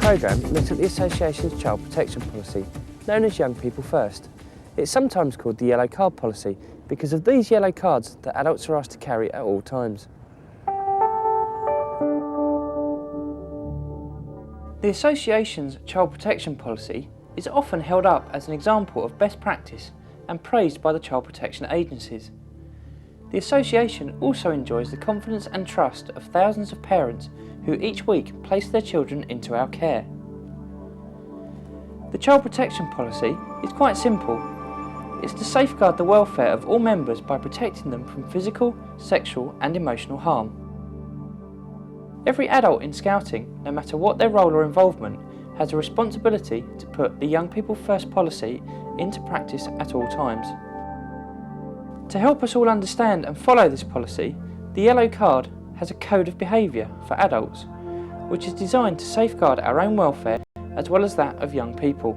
programme looks at the Association's child protection policy, known as Young People First. It's sometimes called the yellow card policy because of these yellow cards that adults are asked to carry at all times. The Association's child protection policy is often held up as an example of best practice and praised by the child protection agencies. The Association also enjoys the confidence and trust of thousands of parents who each week place their children into our care. The child protection policy is quite simple. It's to safeguard the welfare of all members by protecting them from physical, sexual and emotional harm. Every adult in Scouting, no matter what their role or involvement, has a responsibility to put the Young People First policy into practice at all times. To help us all understand and follow this policy, the yellow card has a code of behaviour for adults, which is designed to safeguard our own welfare as well as that of young people.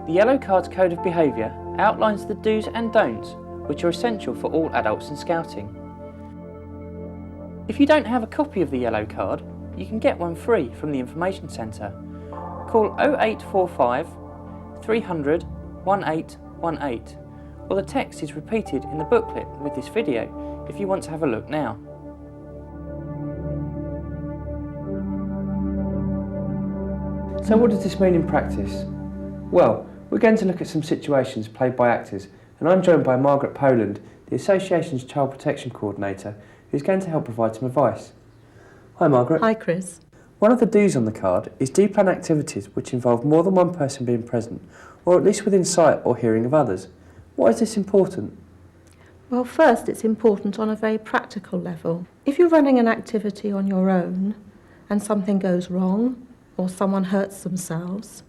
The yellow card's code of behaviour outlines the do's and don'ts, which are essential for all adults in Scouting. If you don't have a copy of the yellow card, you can get one free from the Information Centre. Call 0845 300 1818, or the text is repeated in the booklet with this video if you want to have a look now. So what does this mean in practice? Well, we're going to look at some situations played by actors, and I'm joined by Margaret Poland, the Association's Child Protection Coordinator, who's going to help provide some advice. Hi Margaret. Hi Chris. One of the do's on the card is do plan activities which involve more than one person being present, or at least within sight or hearing of others. Why is this important? Well, first it's important on a very practical level. If you're running an activity on your own and something goes wrong or someone hurts themselves,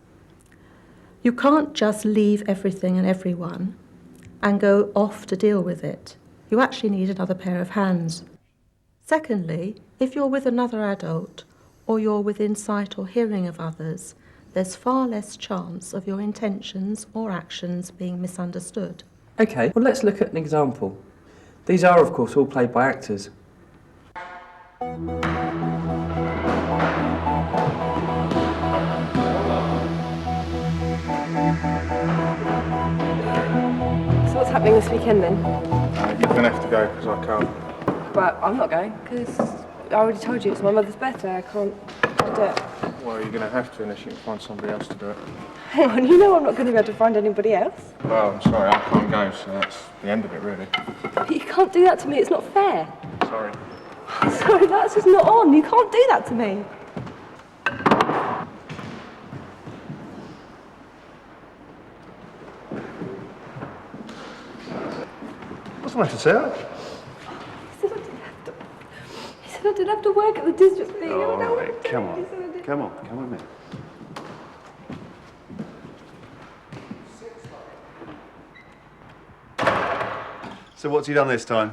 you can't just leave everything and everyone and go off to deal with it. You actually need another pair of hands. Secondly, if you're with another adult or you're within sight or hearing of others, there's far less chance of your intentions or actions being misunderstood. Okay, well let's look at an example. These are of course all played by actors. So what's happening this weekend then? You're going to have to go because I can't. Well, I'm not going because I already told you it's my mother's birthday. I can't do it. Well, you're going to have to unless you can find somebody else to do it. Hang on, you know I'm not going to be able to find anybody else. Well, I'm sorry, I can't go, so that's the end of it, really. But you can't do that to me, it's not fair. Sorry. Sorry, that's just not on. You can't do that to me. What's the matter, Sarah? He said I didn't have to work at the district thing. Oh, all right, come on. Come on, mate. So what's he done this time?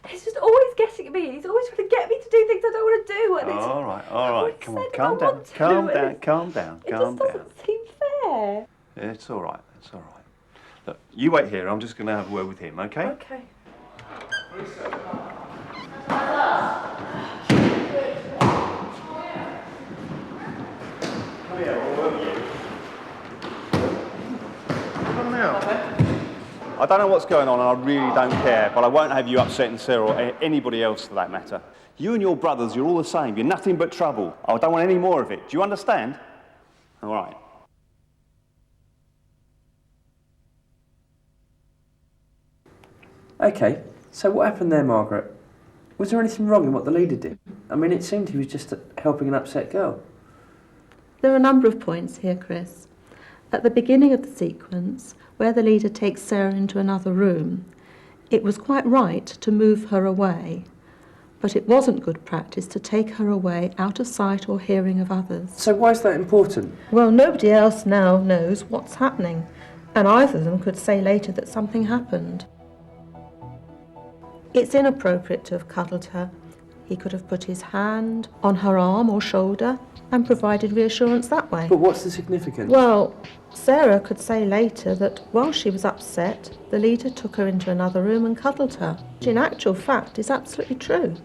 He's just always getting at me. He's always trying to get me to do things I don't want to do. And All right. Come on, calm down. It just doesn't seem fair. Yeah, it's all right. Look, you wait here. I'm just going to have a word with him, okay? Okay. Come here, I'll work with you. Come now. I don't know what's going on and I really don't care, but I won't have you upsetting Sarah or anybody else for that matter. You and your brothers, you're all the same. You're nothing but trouble. I don't want any more of it. Do you understand? All right. Okay, so what happened there, Margaret? Was there anything wrong in what the leader did? I mean, it seemed he was just helping an upset girl. There are a number of points here, Chris. At the beginning of the sequence, where the leader takes Sarah into another room, it was quite right to move her away, but it wasn't good practice to take her away out of sight or hearing of others. So why is that important? Well, nobody else now knows what's happening, and either of them could say later that something happened. It's inappropriate to have cuddled her. He could have put his hand on her arm or shoulder and provided reassurance that way. But what's the significance? Well, Sarah could say later that while she was upset, the leader took her into another room and cuddled her, which in actual fact is absolutely true.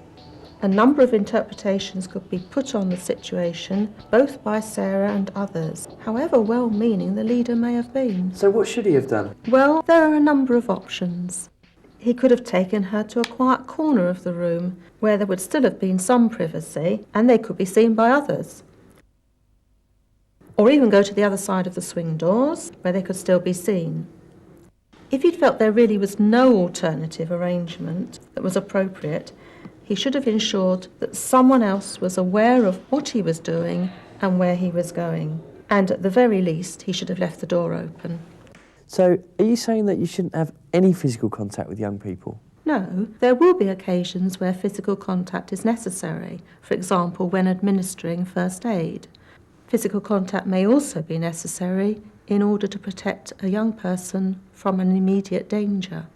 A number of interpretations could be put on the situation, both by Sarah and others, however well-meaning the leader may have been. So what should he have done? Well, there are a number of options. He could have taken her to a quiet corner of the room where there would still have been some privacy and they could be seen by others. Or even go to the other side of the swing doors where they could still be seen. If he'd felt there really was no alternative arrangement that was appropriate, he should have ensured that someone else was aware of what he was doing and where he was going. And at the very least, he should have left the door open. So, are you saying that you shouldn't have any physical contact with young people? No, there will be occasions where physical contact is necessary, for example, when administering first aid. Physical contact may also be necessary in order to protect a young person from an immediate danger.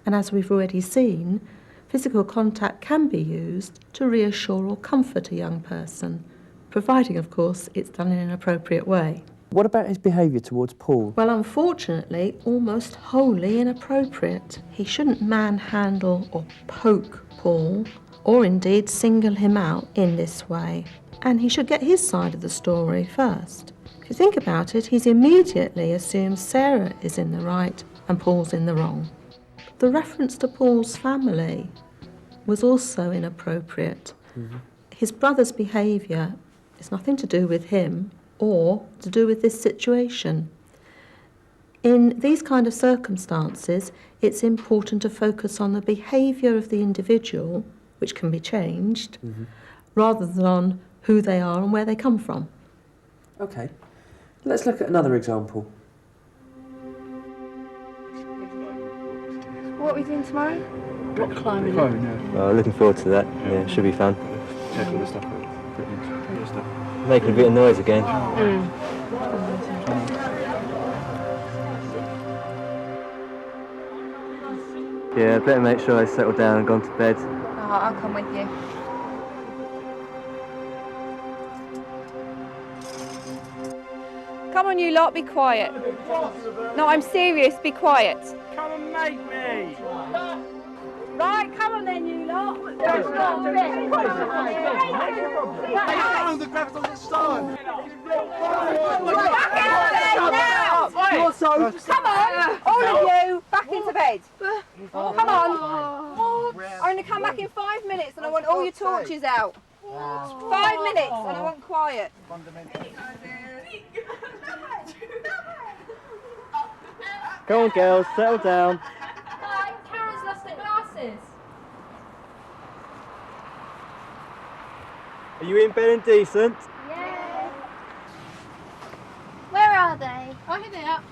And as we've already seen, physical contact can be used to reassure or comfort a young person, providing, of course, it's done in an appropriate way. What about his behaviour towards Paul? Well, unfortunately, almost wholly inappropriate. He shouldn't manhandle or poke Paul, or indeed single him out in this way. And he should get his side of the story first. If you think about it, he's immediately assumed Sarah is in the right and Paul's in the wrong. The reference to Paul's family was also inappropriate. Mm-hmm. His brother's behaviour is nothing to do with him or to do with this situation. In these kind of circumstances, it's important to focus on the behaviour of the individual, which can be changed, rather than on who they are and where they come from. OK. Let's look at another example. What are we doing tomorrow? Rock climbing. Well, looking forward to that. Yeah, it should be fun. Check all the stuff out. Stuff. Making a bit of noise again. Yeah, better make sure I settle down and gone to bed. Oh, I'll come with you. Come on, you lot, be quiet. No, I'm serious, be quiet. Come and make me! Right, come on then, you lot. The grabbed on the side! Back into bed now! Come on, all of you, back into bed. Come on. I'm going to come back in 5 minutes and I want all your torches out. 5 minutes and I want quiet. Come on, girls, settle down. Hi, Karen's lost her glasses. Are you in bed and decent? Yeah. Where are they? Oh, here they are.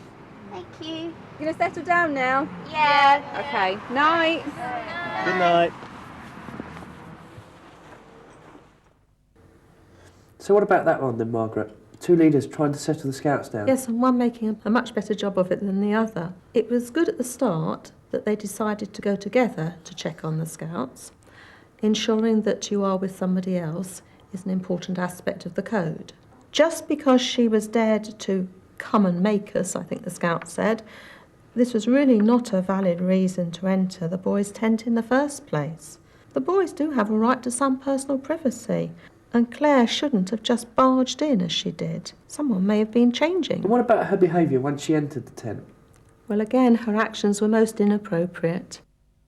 Thank you. You going to settle down now? Yeah. Okay, night. Good night. So what about that one then, Margaret? Two leaders trying to settle the scouts down. Yes, and one making a much better job of it than the other. It was good at the start that they decided to go together to check on the scouts. Ensuring that you are with somebody else is an important aspect of the code. Just because she was dared to come and make us, I think the scout said, this was really not a valid reason to enter the boys' tent in the first place. The boys do have a right to some personal privacy, and Claire shouldn't have just barged in as she did. Someone may have been changing. And what about her behaviour once she entered the tent? Well, again, her actions were most inappropriate.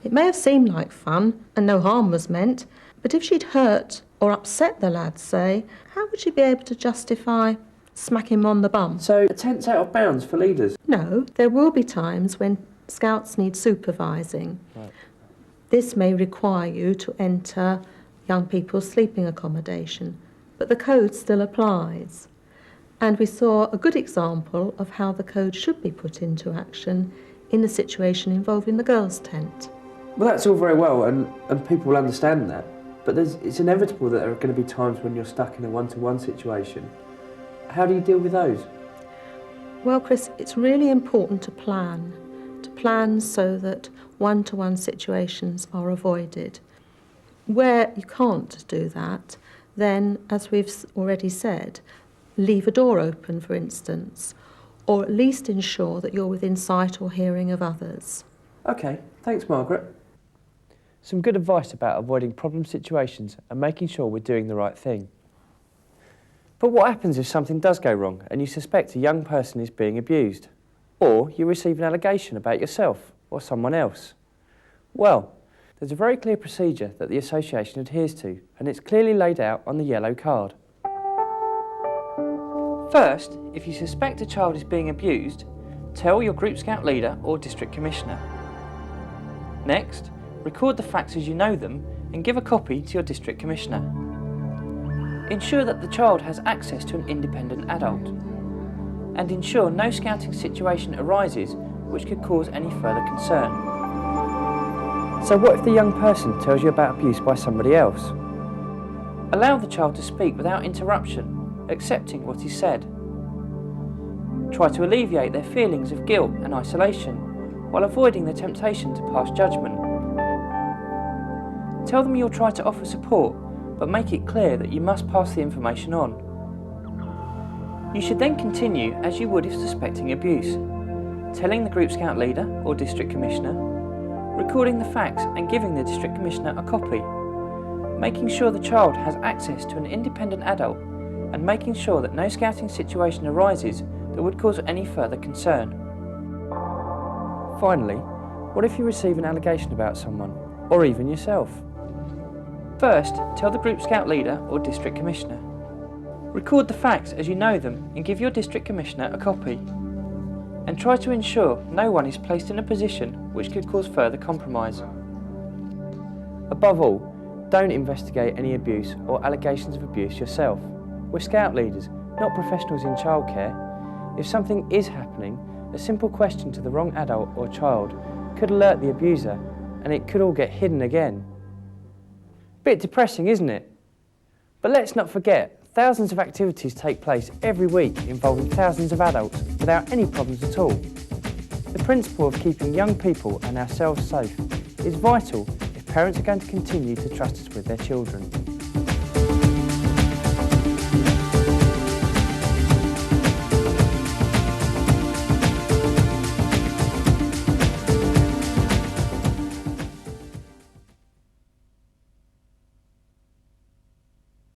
It may have seemed like fun, and no harm was meant, but if she'd hurt or upset the lad, say, how would she be able to justify smacking him on the bum? So a tent's out of bounds for leaders? No, there will be times when scouts need supervising. Right. This may require you to enter young people's sleeping accommodation, but the code still applies. And we saw a good example of how the code should be put into action in a situation involving the girls' tent. Well, that's all very well, and people will understand that, but it's inevitable that there are going to be times when you're stuck in a one-to-one situation. How do you deal with those? Well, Chris, it's really important to plan so that one-to-one situations are avoided. Where you can't do that, then, as we've already said, leave a door open, for instance, or at least ensure that you're within sight or hearing of others. OK, thanks, Margaret. Some good advice about avoiding problem situations and making sure we're doing the right thing. But what happens if something does go wrong and you suspect a young person is being abused? Or you receive an allegation about yourself or someone else? Well, there's a very clear procedure that the association adheres to, and it's clearly laid out on the yellow card. First, if you suspect a child is being abused, tell your Group Scout leader or District Commissioner. Next, record the facts as you know them and give a copy to your District Commissioner. Ensure that the child has access to an independent adult, and ensure no scouting situation arises which could cause any further concern. So what if the young person tells you about abuse by somebody else? Allow the child to speak without interruption, accepting what is said. Try to alleviate their feelings of guilt and isolation, while avoiding the temptation to pass judgment. Tell them you'll try to offer support, but make it clear that you must pass the information on. You should then continue as you would if suspecting abuse, telling the Group Scout leader or District Commissioner, recording the facts and giving the District Commissioner a copy, making sure the child has access to an independent adult, and making sure that no scouting situation arises that would cause any further concern. Finally, what if you receive an allegation about someone, or even yourself? First, tell the Group Scout leader or District Commissioner. Record the facts as you know them and give your District Commissioner a copy. And try to ensure no one is placed in a position which could cause further compromise. Above all, don't investigate any abuse or allegations of abuse yourself. We're Scout leaders, not professionals in childcare. If something is happening, a simple question to the wrong adult or child could alert the abuser, and it could all get hidden again. Bit depressing, isn't it? But let's not forget, thousands of activities take place every week involving thousands of adults without any problems at all. The principle of keeping young people and ourselves safe is vital if parents are going to continue to trust us with their children.